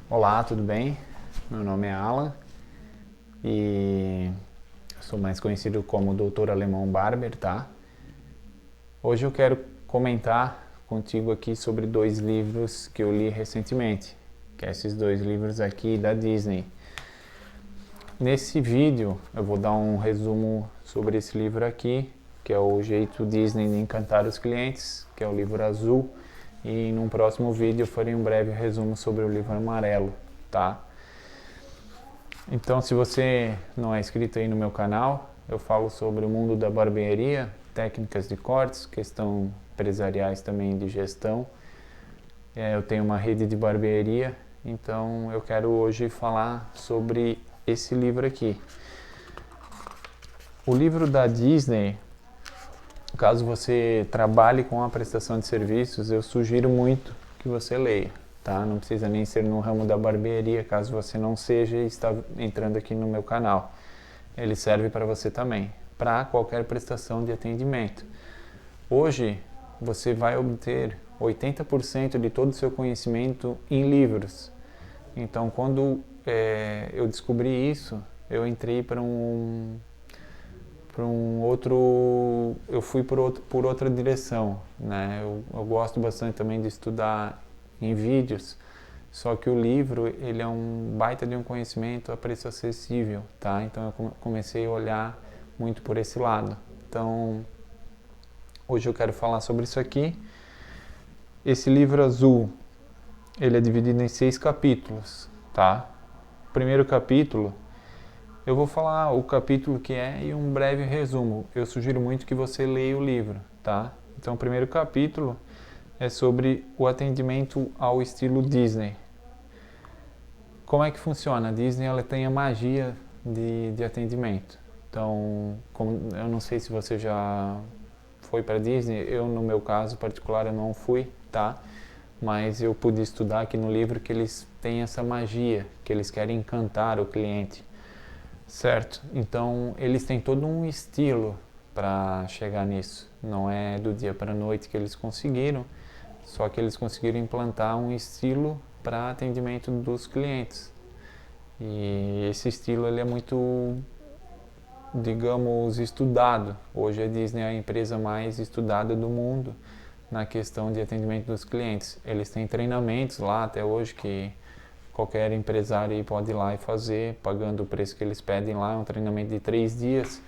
Olá, tudo bem? Meu nome é Alan e sou mais conhecido como Dr. Alemão Barber, tá? Hoje eu quero comentar contigo aqui sobre dois livros que eu li recentemente, que é esses dois livros aqui da Disney. Nesse vídeo eu vou dar um resumo sobre esse livro aqui, que é O Jeito Disney de Encantar os Clientes, que é o livro azul, e num próximo vídeo eu farei um breve resumo sobre o livro amarelo, tá? Então, se você não é inscrito aí no meu canal, eu falo sobre o mundo da barbearia, técnicas de cortes, questão empresariais também de gestão. Eu tenho uma rede de barbearia, então eu quero hoje falar sobre esse livro aqui. O livro da Disney, caso você trabalhe com a prestação de serviços, eu sugiro muito que você leia. Tá? Não precisa nem ser no ramo da barbearia, caso você não seja e está entrando aqui no meu canal. Ele serve para você também, para qualquer prestação de atendimento. Hoje, você vai obter 80% de todo o seu conhecimento em livros. Então, quando eu descobri isso, eu entrei para um outro, eu fui por outra direção, né? Eu gosto bastante também de estudar em vídeos, só que o livro ele é um baita de um conhecimento a preço acessível, tá? Então eu comecei a olhar muito por esse lado. Então hoje eu quero falar sobre isso aqui. Esse livro azul ele é dividido em 6 capítulos, tá? O primeiro capítulo eu vou falar o capítulo que é e um breve resumo. Eu sugiro muito que você leia o livro, tá? Então o primeiro capítulo é sobre o atendimento ao estilo Disney. Como é que funciona? A Disney ela tem a magia de atendimento. Então, eu não sei se você já foi para Disney, eu no meu caso particular eu não fui, tá? Mas eu pude estudar aqui no livro que eles têm essa magia, que eles querem encantar o cliente, certo? Então, eles têm todo um estilo para chegar nisso. Não é do dia para a noite que eles conseguiram, só que eles conseguiram implantar um estilo para atendimento dos clientes. E esse estilo ele é muito, digamos, estudado. Hoje a Disney é a empresa mais estudada do mundo na questão de atendimento dos clientes. Eles têm treinamentos lá até hoje que qualquer empresário pode ir lá e fazer, pagando o preço que eles pedem lá. É um treinamento de 3 dias,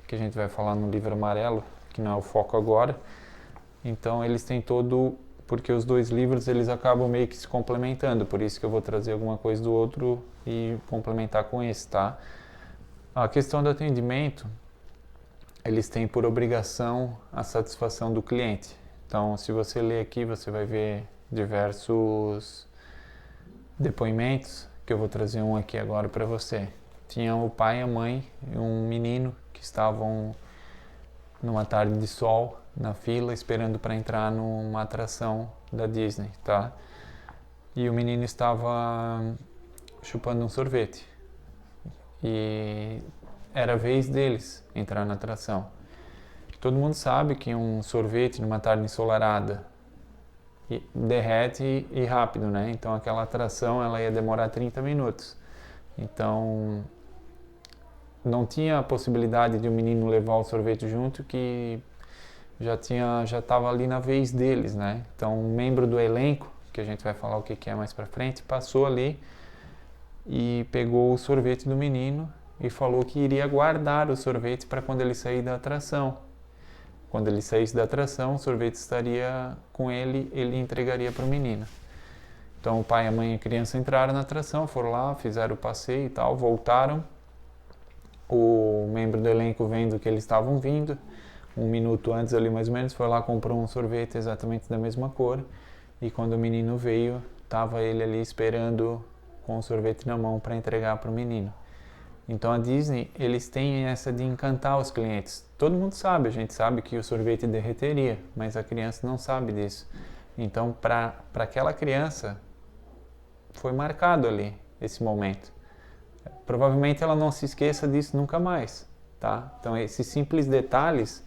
que a gente vai falar no livro amarelo, que não é o foco agora. Então eles têm todo, porque os dois livros eles acabam meio que se complementando, por isso que eu vou trazer alguma coisa do outro e complementar com esse, tá? A questão do atendimento, eles têm por obrigação a satisfação do cliente. Então, se você ler aqui, você vai ver diversos depoimentos, que eu vou trazer um aqui agora para você. Tinha o pai, a mãe e um menino que estavam numa tarde de sol na fila esperando para entrar numa atração da Disney, tá? E o menino estava chupando um sorvete e era a vez deles entrar na atração. Todo mundo sabe que um sorvete numa tarde ensolarada derrete e rápido, né? Então aquela atração ela ia demorar 30 minutos. Então não tinha a possibilidade de o menino levar o sorvete junto, que já estava ali na vez deles, né? Então um membro do elenco, que a gente vai falar o que é mais pra frente, passou ali e pegou o sorvete do menino e falou que iria guardar o sorvete para quando ele sair da atração. Quando ele saísse da atração, o sorvete estaria com ele, ele entregaria para o menino. Então o pai, a mãe e a criança entraram na atração, foram lá, fizeram o passeio e tal, voltaram. O membro do elenco, vendo que eles estavam vindo, 1 minuto antes ali mais ou menos, foi lá, comprou um sorvete exatamente da mesma cor, e quando o menino veio, estava ele ali esperando com o sorvete na mão para entregar para o menino. Então a Disney, eles têm essa de encantar os clientes. Todo mundo sabe, a gente sabe que o sorvete derreteria, mas a criança não sabe disso. Então para aquela criança foi marcado ali esse momento. Provavelmente ela não se esqueça disso nunca mais, tá? Então esses simples detalhes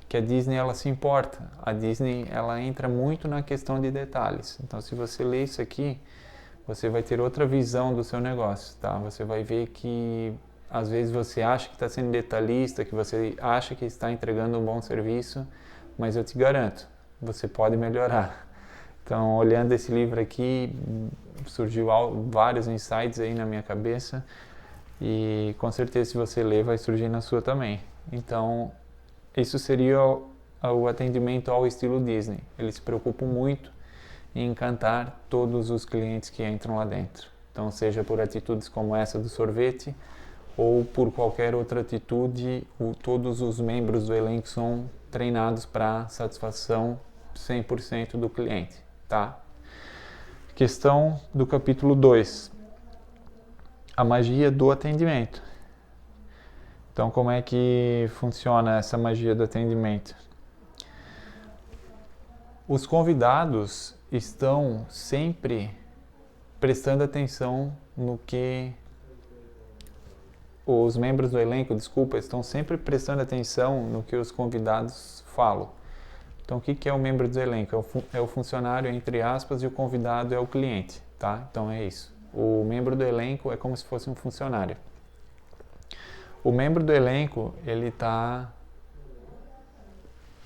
que a Disney ela se importa. A Disney ela entra muito na questão de detalhes. Então se você ler isso aqui, você vai ter outra visão do seu negócio, tá? Você vai ver que às vezes você acha que está sendo detalhista, que você acha que está entregando um bom serviço, mas eu te garanto, você pode melhorar. Então, olhando esse livro aqui, surgiu vários insights aí na minha cabeça e com certeza se você ler vai surgir na sua também. Então, isso seria o atendimento ao estilo Disney. Eles se preocupam muito em encantar todos os clientes que entram lá dentro. Então, seja por atitudes como essa do sorvete ou por qualquer outra atitude, todos os membros do elenco são treinados para satisfação 100% do cliente, tá? Questão do capítulo 2. A magia do atendimento. Então, como é que funciona essa magia do atendimento? Os convidados estão sempre prestando atenção no que os membros do elenco, estão sempre prestando atenção no que os convidados falam. Então, o que é o membro do elenco? É o funcionário, entre aspas, e o convidado é o cliente, tá? Então, é isso. O membro do elenco é como se fosse um funcionário. O membro do elenco, ele está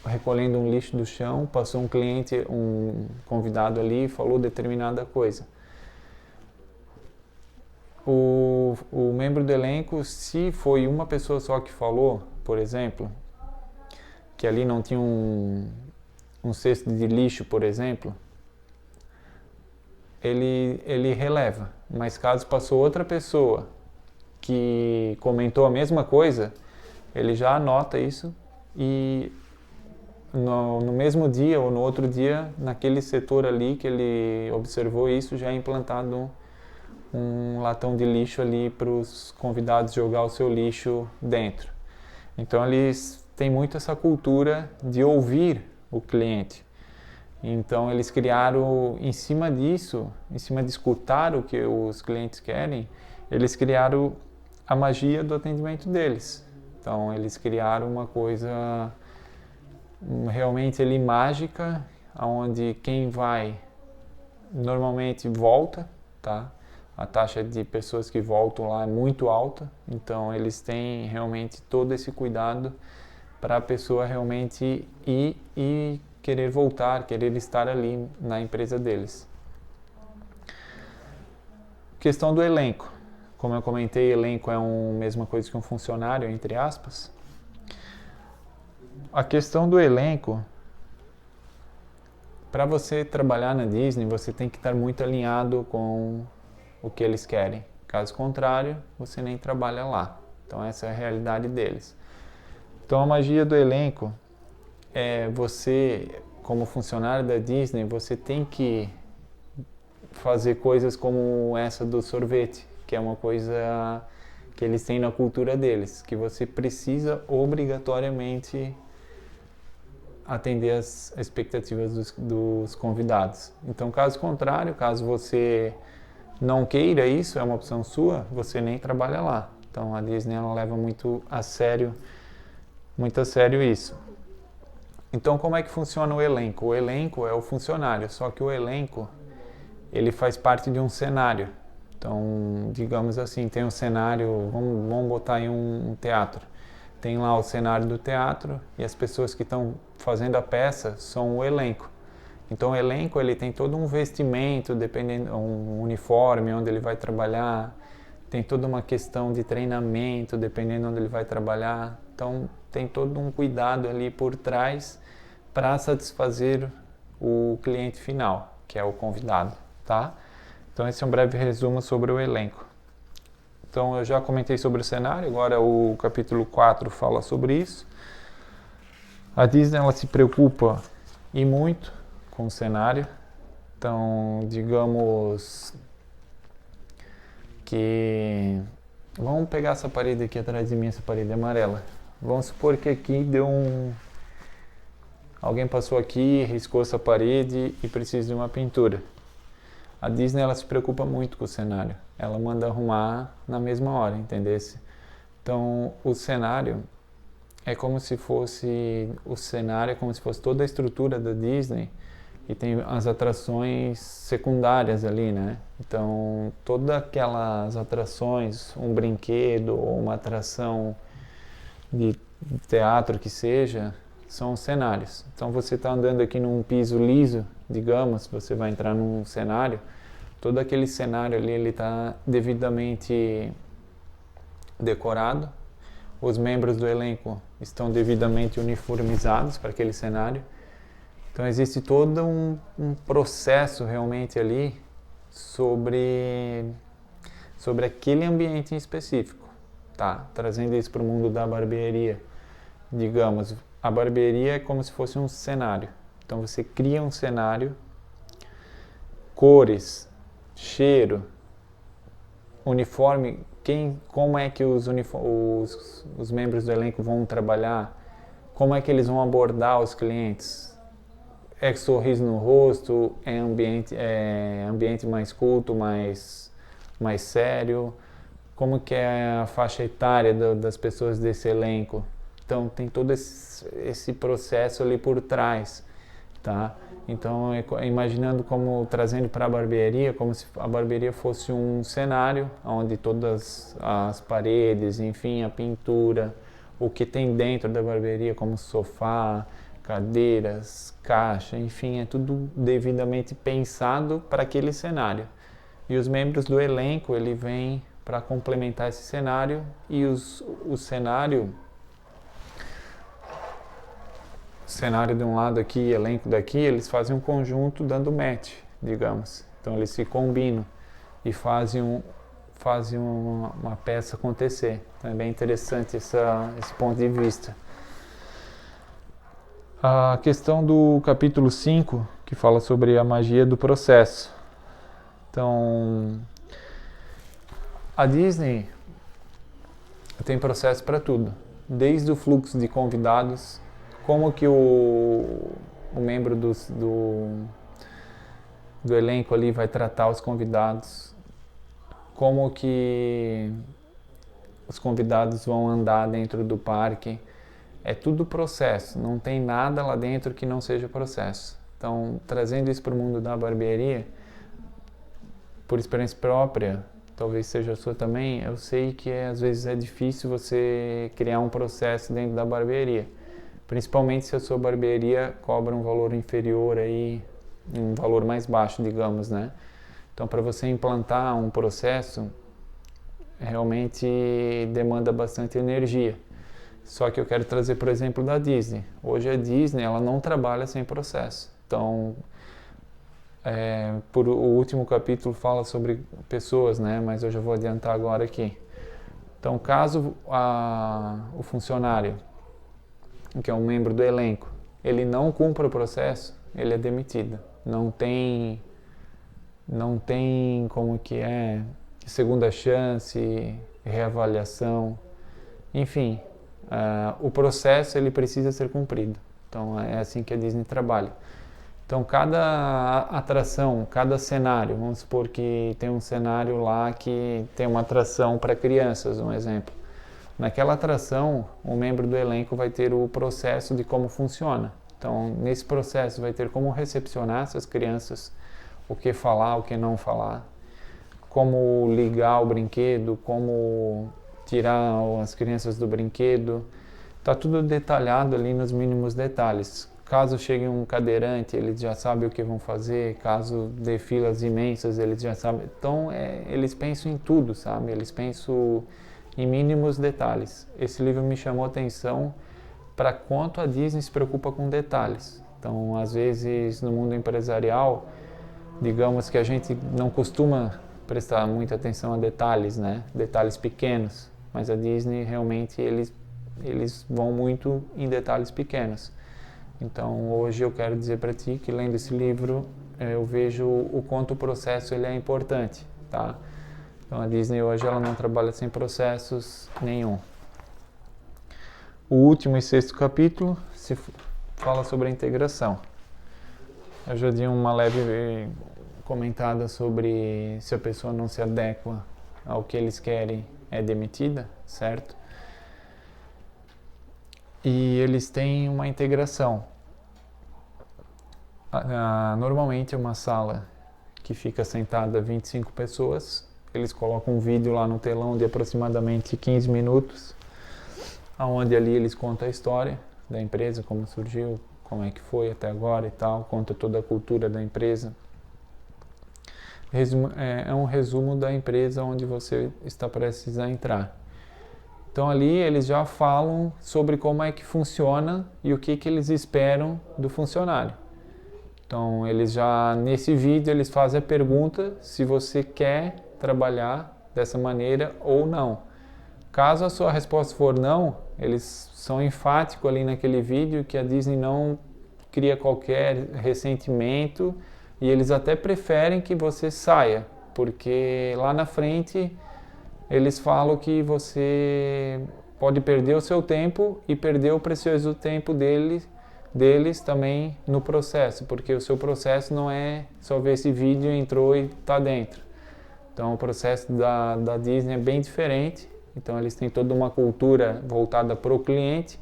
recolhendo um lixo do chão, passou um cliente, um convidado ali e falou determinada coisa. O membro do elenco, se foi uma pessoa só que falou, por exemplo, que ali não tinha um cesto de lixo, por exemplo, ele releva. Mas caso passou outra pessoa que comentou a mesma coisa, ele já anota isso e no mesmo dia ou no outro dia, naquele setor ali que ele observou isso, já é implantado um latão de lixo ali para os convidados jogar o seu lixo dentro. Então eles têm muito essa cultura de ouvir o cliente. Então eles criaram, em cima disso, em cima de escutar o que os clientes querem, eles criaram a magia do atendimento deles. Então eles criaram uma coisa realmente ali mágica, onde quem vai normalmente volta, tá? A taxa de pessoas que voltam lá é muito alta, então eles têm realmente todo esse cuidado para a pessoa realmente ir e querer voltar, querer estar ali na empresa deles. Questão do elenco. Como eu comentei, elenco é a mesma coisa que um funcionário, entre aspas. A questão do elenco, para você trabalhar na Disney, você tem que estar muito alinhado com o que eles querem. Caso contrário, você nem trabalha lá. Então essa é a realidade deles. Então a magia do elenco é você, como funcionário da Disney, você tem que fazer coisas como essa do sorvete, que é uma coisa que eles têm na cultura deles, que você precisa obrigatoriamente atender as expectativas dos convidados. Então, caso contrário, caso você não queira isso, é uma opção sua, você nem trabalha lá. Então, a Disney ela leva muito a sério isso. Então, como é que funciona o elenco? O elenco é o funcionário, só que o elenco ele faz parte de um cenário. Então, digamos assim, tem um cenário, vamos botar aí um teatro. Tem lá o cenário do teatro e as pessoas que estão fazendo a peça são o elenco. Então o elenco ele tem todo um vestimento, dependendo, um uniforme onde ele vai trabalhar, tem toda uma questão de treinamento, dependendo onde ele vai trabalhar. Então tem todo um cuidado ali por trás para satisfazer o cliente final, que é o convidado, tá? Então esse é um breve resumo sobre o elenco. Então eu já comentei sobre o cenário, agora o capítulo 4 fala sobre isso. A Disney ela se preocupa e muito com o cenário. Então, digamos que vamos pegar essa parede aqui atrás de mim, essa parede amarela. Vamos supor que aqui alguém passou aqui, riscou essa parede e precisa de uma pintura. A Disney ela se preocupa muito com o cenário. Ela manda arrumar na mesma hora, entendesse? Então, o cenário é como se fosse toda a estrutura da Disney e tem as atrações secundárias ali, né? Então, todas aquelas atrações, um brinquedo ou uma atração de teatro que seja, são cenários. Então, você está andando aqui num piso liso, digamos, você vai entrar num cenário, todo aquele cenário ali, ele está devidamente decorado, os membros do elenco estão devidamente uniformizados para aquele cenário. Então existe todo um processo realmente ali sobre aquele ambiente em específico, tá? Trazendo isso para o mundo da barbearia. Digamos, a barbearia é como se fosse um cenário. Então você cria um cenário, cores, cheiro, uniforme, como é que os membros do elenco vão trabalhar, como é que eles vão abordar os clientes. É sorriso no rosto, é ambiente mais culto, mais sério, como que é a faixa etária das pessoas desse elenco. Então tem todo esse processo ali por trás, tá? Então imaginando como, trazendo para a barbearia, como se a barbearia fosse um cenário onde todas as paredes, enfim, a pintura, o que tem dentro da barbearia, como sofá, cadeiras, caixa, enfim, é tudo devidamente pensado para aquele cenário. E os membros do elenco, ele vem para complementar esse cenário, e o cenário de um lado aqui, elenco daqui, eles fazem um conjunto dando match, digamos. Então eles se combinam e fazem uma peça acontecer. Então é bem interessante esse ponto de vista. A questão do capítulo 5, que fala sobre a magia do processo. Então, a Disney tem processo para tudo, desde o fluxo de convidados, como que o membro do elenco ali vai tratar os convidados, como que os convidados vão andar dentro do parque. É tudo processo, não tem nada lá dentro que não seja processo. Então, trazendo isso para o mundo da barbearia, por experiência própria, talvez seja a sua também, eu sei que às vezes é difícil você criar um processo dentro da barbearia. Principalmente se a sua barbearia cobra um valor inferior aí, um valor mais baixo, digamos, né? Então, para você implantar um processo, realmente demanda bastante energia. Só que eu quero trazer, por exemplo, da Disney. Hoje a Disney, ela não trabalha sem processo. Então, o último capítulo fala sobre pessoas, né? Mas eu já vou adiantar agora aqui. Então, caso o funcionário, que é um membro do elenco, ele não cumpra o processo, ele é demitido. Não tem como que é segunda chance, reavaliação, enfim. O processo ele precisa ser cumprido. Então é assim que a Disney trabalha. Então cada atração, cada cenário, vamos supor que tem um cenário lá que tem uma atração para crianças, um exemplo. Naquela atração, o membro do elenco vai ter o processo de como funciona. Então nesse processo vai ter como recepcionar essas crianças, o que falar, o que não falar, como ligar o brinquedo, como tirar as crianças do brinquedo. Está tudo detalhado ali nos mínimos detalhes. Caso chegue um cadeirante, eles já sabem o que vão fazer. Caso dê filas imensas, eles já sabem. Então, eles pensam em tudo, sabe? Eles pensam em mínimos detalhes. Esse livro me chamou a atenção para quanto a Disney se preocupa com detalhes. Então, às vezes, no mundo empresarial, digamos que a gente não costuma prestar muita atenção a detalhes, né? Detalhes pequenos. Mas a Disney realmente eles vão muito em detalhes pequenos. Então hoje eu quero dizer para ti que lendo esse livro eu vejo o quanto o processo ele é importante, tá? Então a Disney hoje ela não trabalha sem processos nenhum. O último e 6º capítulo se fala sobre a integração. Eu já dei uma leve comentada sobre se a pessoa não se adequa ao que eles querem, é demitida, certo? E eles têm uma integração. Normalmente é uma sala que fica sentada 25 pessoas. Eles colocam um vídeo lá no telão de aproximadamente 15 minutos, onde ali eles contam a história da empresa, como surgiu, como é que foi até agora e tal, conta toda a cultura da empresa. É um resumo da empresa onde você está prestes a entrar. Então ali eles já falam sobre como é que funciona e o que eles esperam do funcionário. Então eles já, nesse vídeo, eles fazem a pergunta se você quer trabalhar dessa maneira ou não. Caso a sua resposta for não, eles são enfáticos ali naquele vídeo que a Disney não cria qualquer ressentimento e eles até preferem que você saia, porque lá na frente eles falam que você pode perder o seu tempo e perder o precioso tempo deles também no processo, porque o seu processo não é só ver esse vídeo, entrou e está dentro. Então o processo da Disney é bem diferente. Então eles têm toda uma cultura voltada para o cliente,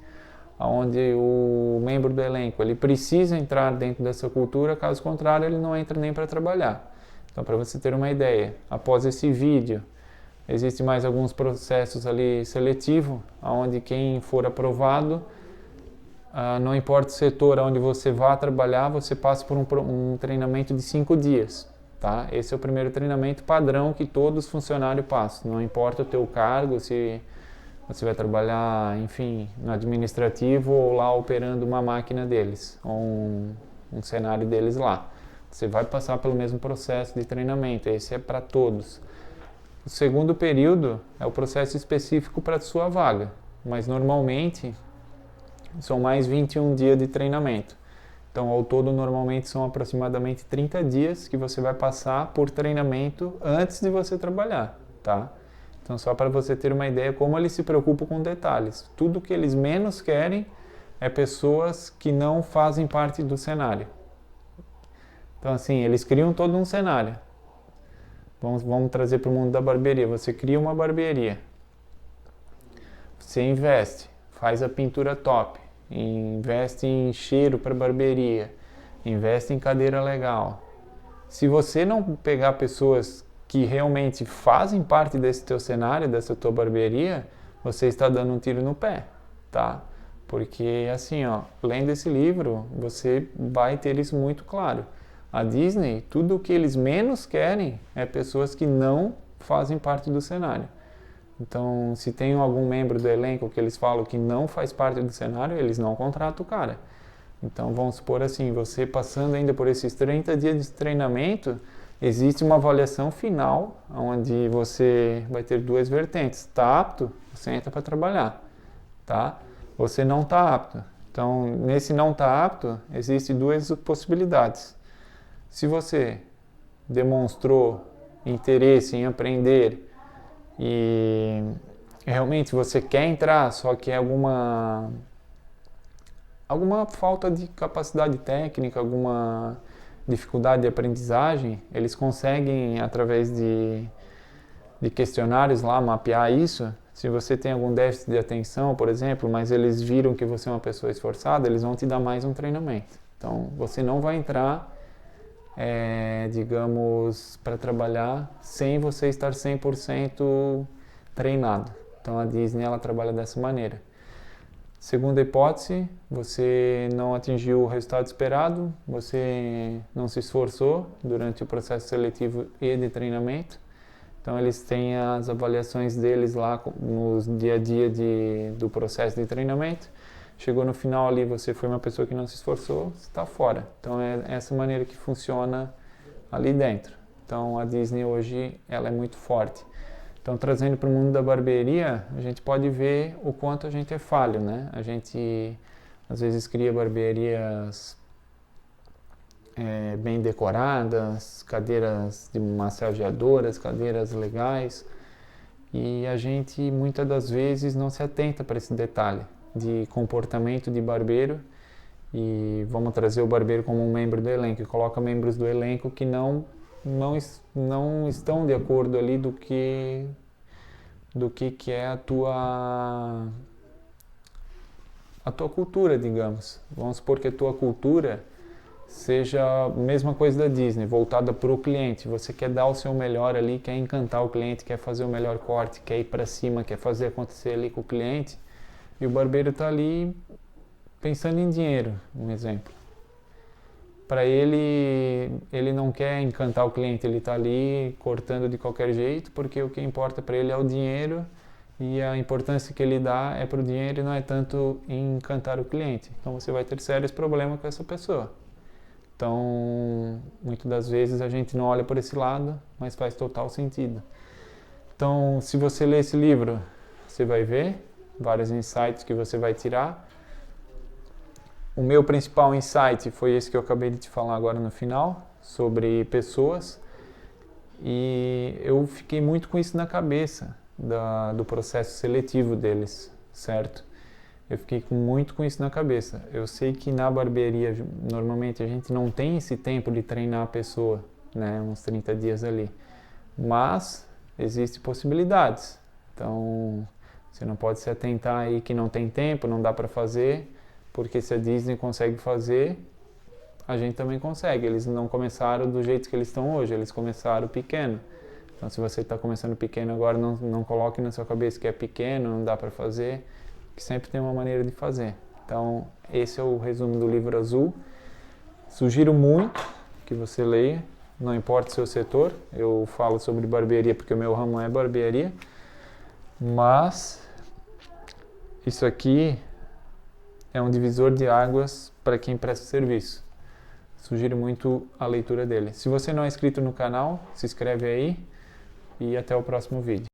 onde o membro do elenco ele precisa entrar dentro dessa cultura, caso contrário ele não entra nem para trabalhar. Então, para você ter uma ideia, após esse vídeo, existem mais alguns processos ali seletivos, onde quem for aprovado, não importa o setor onde você vá trabalhar, você passa por um treinamento de 5 dias. Tá? Esse é o primeiro treinamento padrão que todos os funcionários passam. Não importa o teu cargo, se você vai trabalhar, enfim, no administrativo ou lá operando uma máquina deles, ou um cenário deles lá. Você vai passar pelo mesmo processo de treinamento. Esse é para todos. O segundo período é o processo específico para a sua vaga, mas normalmente são mais 21 dias de treinamento. Então, ao todo, normalmente são aproximadamente 30 dias que você vai passar por treinamento antes de você trabalhar, tá? Então, só para você ter uma ideia como eles se preocupam com detalhes. Tudo que eles menos querem é pessoas que não fazem parte do cenário. Então, assim, eles criam todo um cenário. Vamos trazer para o mundo da barbearia. Você cria uma barbearia. Você investe, faz a pintura top. Investe em cheiro para barbearia, investe em cadeira legal. Se você não pegar pessoas que realmente fazem parte desse teu cenário, dessa tua barbearia, você está dando um tiro no pé, tá? Porque assim, ó, lendo esse livro, você vai ter isso muito claro. A Disney, tudo o que eles menos querem é pessoas que não fazem parte do cenário. Então, se tem algum membro do elenco que eles falam que não faz parte do cenário, eles não contratam o cara. Então, vamos supor assim, você passando ainda por esses 30 dias de treinamento, existe uma avaliação final, onde você vai ter duas vertentes. Está apto? Você entra para trabalhar. Tá? Você não está apto. Então, nesse não está apto, existem duas possibilidades. Se você demonstrou interesse em aprender e realmente você quer entrar, só que é alguma falta de capacidade técnica, alguma dificuldade de aprendizagem, eles conseguem, através de questionários lá, mapear isso. Se você tem algum déficit de atenção, por exemplo, mas eles viram que você é uma pessoa esforçada, eles vão te dar mais um treinamento. Então, você não vai entrar digamos, para trabalhar sem você estar 100% treinado. Então a Disney ela trabalha dessa maneira. Segunda hipótese, você não atingiu o resultado esperado, você não se esforçou durante o processo seletivo e de treinamento. Então eles têm as avaliações deles lá no dia a dia do processo de treinamento. Chegou no final ali, você foi uma pessoa que não se esforçou, você está fora. Então é essa maneira que funciona ali dentro. Então a Disney hoje ela é muito forte. Então trazendo para o mundo da barbearia, a gente pode ver o quanto a gente é falho, né? A gente às vezes cria barbearias bem decoradas, cadeiras de massageadoras, cadeiras legais, e a gente muitas das vezes não se atenta para esse detalhe de comportamento de barbeiro. E vamos trazer o barbeiro como um membro do elenco e coloca membros do elenco que não estão de acordo ali do que é a tua cultura, digamos. Vamos supor que a tua cultura seja a mesma coisa da Disney, voltada para o cliente. Você quer dar o seu melhor ali, quer encantar o cliente, quer fazer o melhor corte, quer ir para cima, quer fazer acontecer ali com o cliente. E o barbeiro está ali pensando em dinheiro, um exemplo. Para ele não quer encantar o cliente, ele está ali cortando de qualquer jeito, porque o que importa para ele é o dinheiro e a importância que ele dá é para o dinheiro e não é tanto em encantar o cliente. Então você vai ter sérios problemas com essa pessoa. Então, muitas das vezes a gente não olha por esse lado, mas faz total sentido. Então, se você ler esse livro, você vai ver vários insights que você vai tirar. O meu principal insight foi esse que eu acabei de te falar agora no final, sobre pessoas. E eu fiquei muito com isso na cabeça, do processo seletivo deles, certo? Eu fiquei muito com isso na cabeça. Eu sei que na barbearia, normalmente, a gente não tem esse tempo de treinar a pessoa, né? Uns 30 dias ali. Mas existem possibilidades. Então, você não pode se atentar aí que não tem tempo, não dá para fazer, porque se a Disney consegue fazer, a gente também consegue. Eles não começaram do jeito que eles estão hoje, eles começaram pequeno. Então, se você está começando pequeno agora, não coloque na sua cabeça que é pequeno, não dá para fazer, que sempre tem uma maneira de fazer. Então, esse é o resumo do Livro Azul. Sugiro muito que você leia, não importa o seu setor. Eu falo sobre barbearia porque o meu ramo é barbearia, mas isso aqui é um divisor de águas para quem presta serviço. Sugiro muito a leitura dele. Se você não é inscrito no canal, se inscreve aí e até o próximo vídeo.